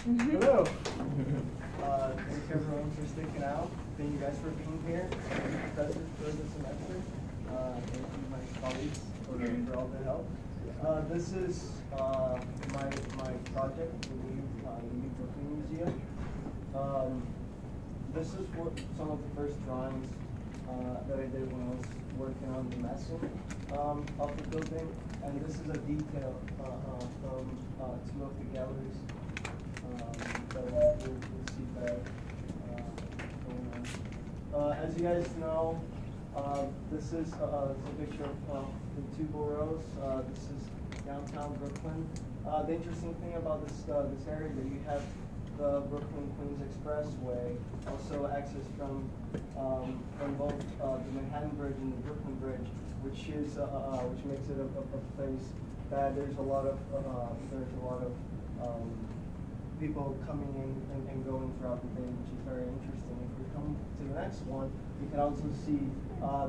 Hello. Thanks everyone for sticking out. Thank you guys for being here. Thank you professors for the semester. Thank you my colleagues for all the help. This is my project, the new Brooklyn Museum. This is some of the first drawings that I did when I was working on the massing of the building, and this is a detail from two of the galleries that we'll see that going on. As you guys know, this is a picture of the two boroughs. This is downtown Brooklyn. The interesting thing about this area that you have the Brooklyn-Queens Expressway, also access from both the Manhattan Bridge and the Brooklyn Bridge, which makes it a place that there's a lot of people coming in and going throughout the day, which is very interesting. If we come to the next one, we can also see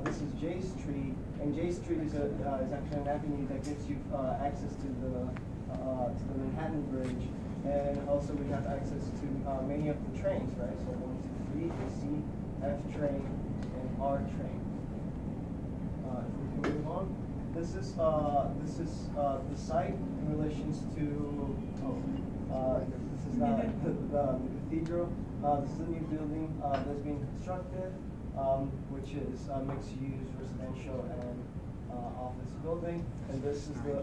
this is J Street, and J Street is actually an avenue that gives you access to the Manhattan Bridge. And also we have access to many of the trains, right? So 1, 2, 3, the C, F train, and R train. If we can move on, this is the site in relation to this is the cathedral. This is a new building that's being constructed, which is mixed-use residential and office building. And this is the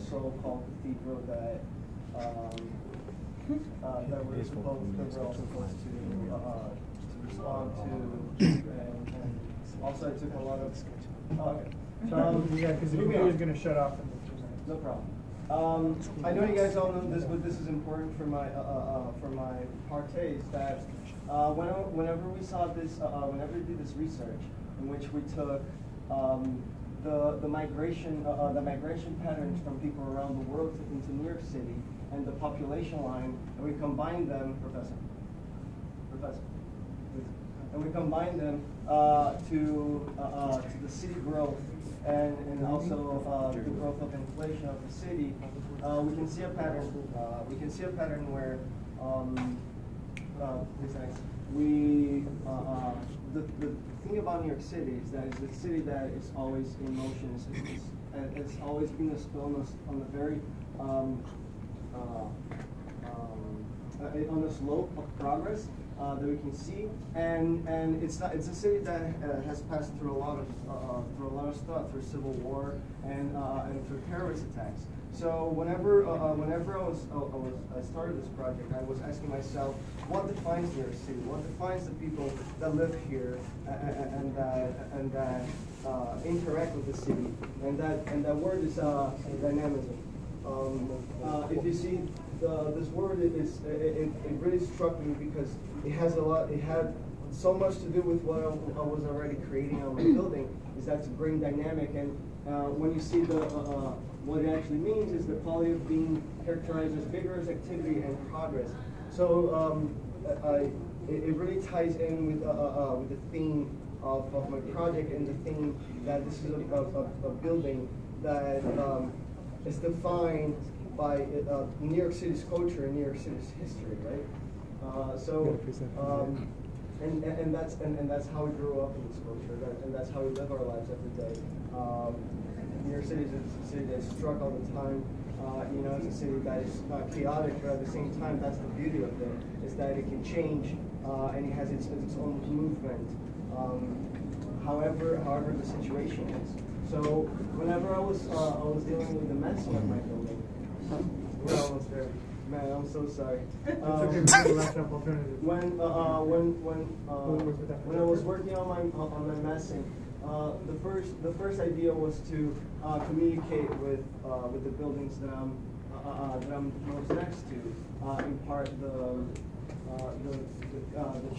so-called cathedral that we're all supposed to respond to, and also I took a lot of. Yeah, because the computer is going to shut off in 2 minutes. No problem. I know you guys all know this, but this is important for my partes. That whenever we saw this, whenever we did this research, in which we took the migration patterns from people around the world into New York City and the population line, and we combined them, Professor, and we combined them to the city growth and also the growth of inflation of the city. We can see a pattern. We can see a pattern where the thing about New York City is that it's a city that is always in motion. It's always been on the very on the slope of progress that we can see, and it's a city that has passed through a lot of stuff, through civil war and through terrorist attacks. So whenever I started this project, I was asking myself, what defines New York City? What defines the people that live here and that interact with the city? And that word is dynamism. If you see this word, it really struck me because it had so much to do with what I was already creating on my building. Is that to bring dynamic, and when you see what it actually means is the quality of being characterized as vigorous activity and progress. So it really ties in with the theme of my project and the theme that this is a building that is defined by New York City's culture and New York City's history, right? And that's how we grew up in this culture, and that's how we live our lives every day. New York City is a city that's struck all the time. It's a city that is chaotic, but at the same time, that's the beauty of it, is that it can change, and it has its own movement. However the situation is. So whenever I was dealing with the messing of my building, we're almost there. Man, I'm so sorry. When I was working on my messing, the first idea was to communicate with the buildings that I'm most next to, in part the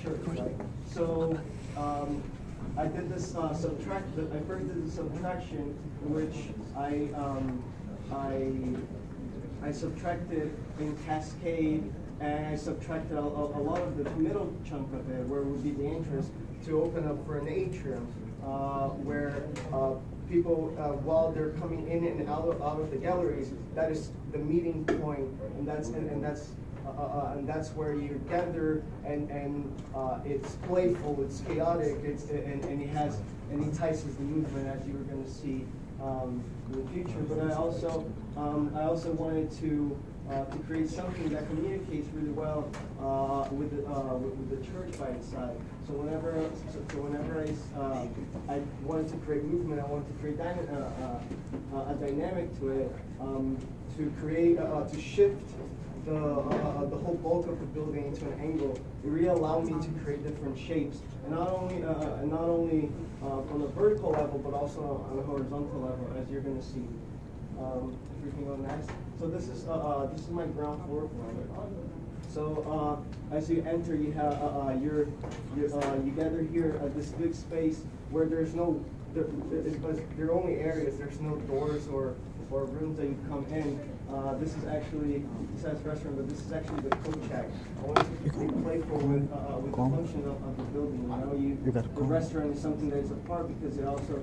church, right? So I did this I first did the subtraction, in which I subtracted in Cascade, and I subtracted a lot of the middle chunk of it, where would be the entrance, to open up for an atrium, where people, while they're coming in and out of the galleries, that is the meeting point, and that's and that's where you gather, and it's playful, it's chaotic, and it entices the movement, as you were going to see in the future. But I also wanted to create something that communicates really well with the church by its side. So whenever I wanted to create movement, I wanted to create a dynamic to it, to shift the whole bulk of the building into an angle. It really allowed me to create different shapes, and not only on a vertical level, but also on a horizontal level, as you're going to see. If we can go next. So this is my ground floor plan. So as you enter, you have you gather here at this big space where there are only areas. There's no doors or rooms that you come in. This is actually, besides restaurant, but this is actually the coach shack. I wanted to be playful with the function of the building. The restaurant is something that is apart because it also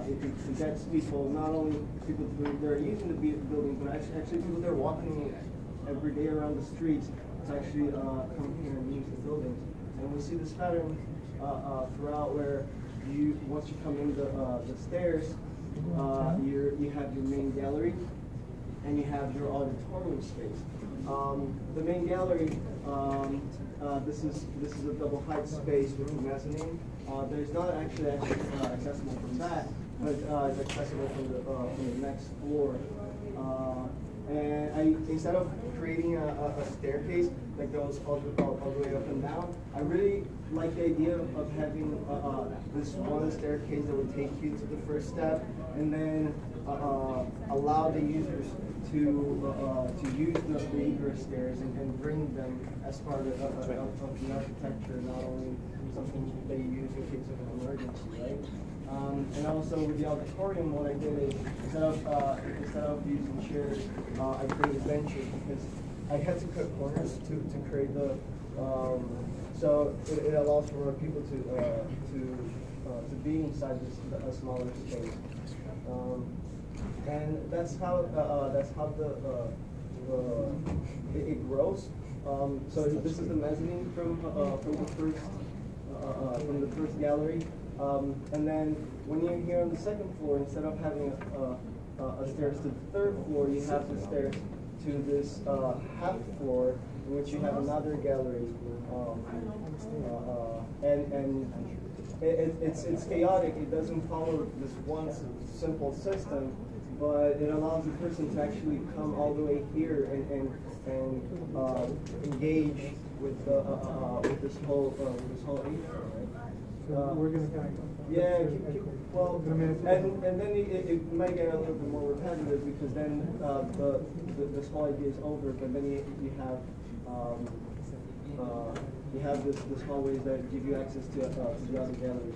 it gets people, not only people that are using the building, but actually people that are walking every day around the streets to actually come here and use the buildings. And we see this pattern throughout where once you come in the stairs, you have your main gallery, and you have your auditorium space. The main gallery, this is a double height space with a mezzanine. There's not actually accessible from that, but it's accessible from the next floor. And instead of creating a staircase that goes all the way up and down, I really like the idea of having this one staircase that would take you to the first step, and then allow the users to use the egress stairs and bring them as part of the architecture, not only something that you use in case of an emergency, right? And also with the auditorium, what I did is instead of using chairs, I created benches because I had to cut corners to create the. So it allows for people to be inside a smaller space, and that's how it grows. So this is the mezzanine from the first gallery. And then when you're here on the second floor, instead of having a stairs to the third floor, you have the stairs to this half floor, in which you have another gallery. And it's chaotic. It doesn't follow this one simple system, but it allows the person to actually come all the way here and engage with this whole atrium, right? We're going to kind of yeah, well, and then it might get a little bit more repetitive because then the small idea is over, but then you have this hallways that give you access to the other galleries.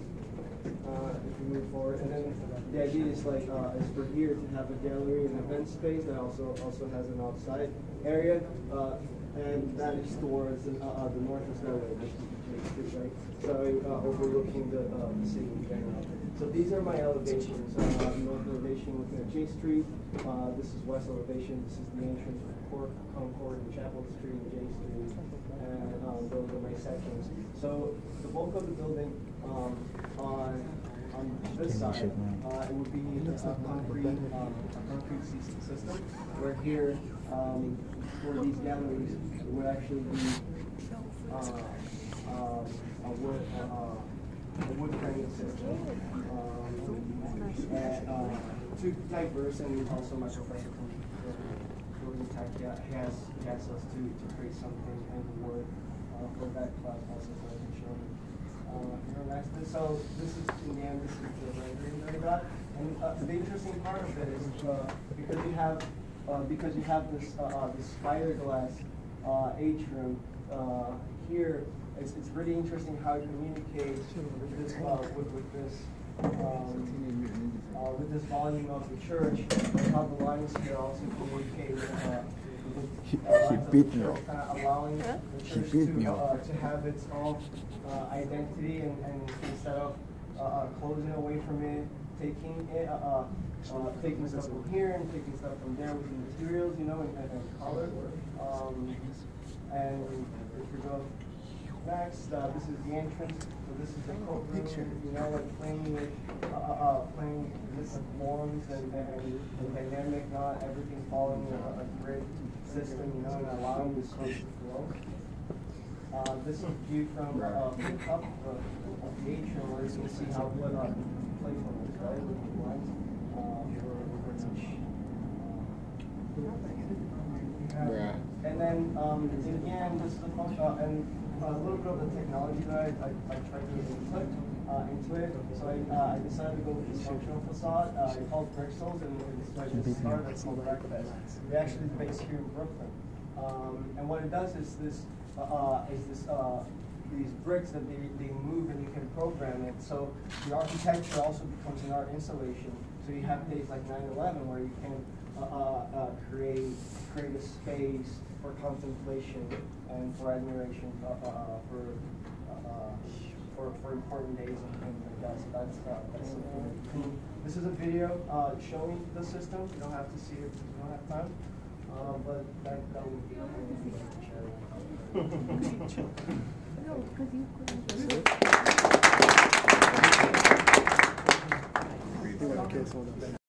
If you move forward, and then the idea is like is for here to have a gallery and event space that also has an outside area, and that is towards the northwest area, right? So overlooking the city in general. So these are my elevations. North elevation looking at J Street. This is west elevation. This is the entrance of Concord and Chapel Street and J Street. And those are my sections. So the bulk of the building on this side, it would be a concrete system, where here for these galleries it would actually be a wood framing system. Too diverse, and also my professor from Tech has asked us to create something in wood for that class also, so I can show you. So this is in the end, this is the rendering that I got. And the interesting part of it is because you have this this fiberglass atrium here. It's really interesting how it communicates with this volume of the church, and how the lines here also communicate with the church, kind of allowing the church to have its own identity, and instead of closing away from it, taking stuff from here and taking stuff from there with the materials, and color. And if we go next, this is the entrance. So this is the courtroom. You know, like playing different forms and dynamic, not everything following a grid system. You know, and allowing the scope to flow. This is view from up of the atrium, where you can see how playful it is, right? With the lines and then again, this is the function, and a little bit of the technology that I tried to input into it. So I decided to go with this functional facade. It's called Brixels, and it's by this startup that's called Breakfast. They're actually based here in Brooklyn. And what it does is these bricks that they move and you can program it. So the architecture also becomes an art installation. So you have days like 9/11 where you can create a space for contemplation and for admiration for important days and things like that. So that's something. This is a video showing the system. You don't have to see it because we don't have time. But that would be sharing. No, because you couldn't.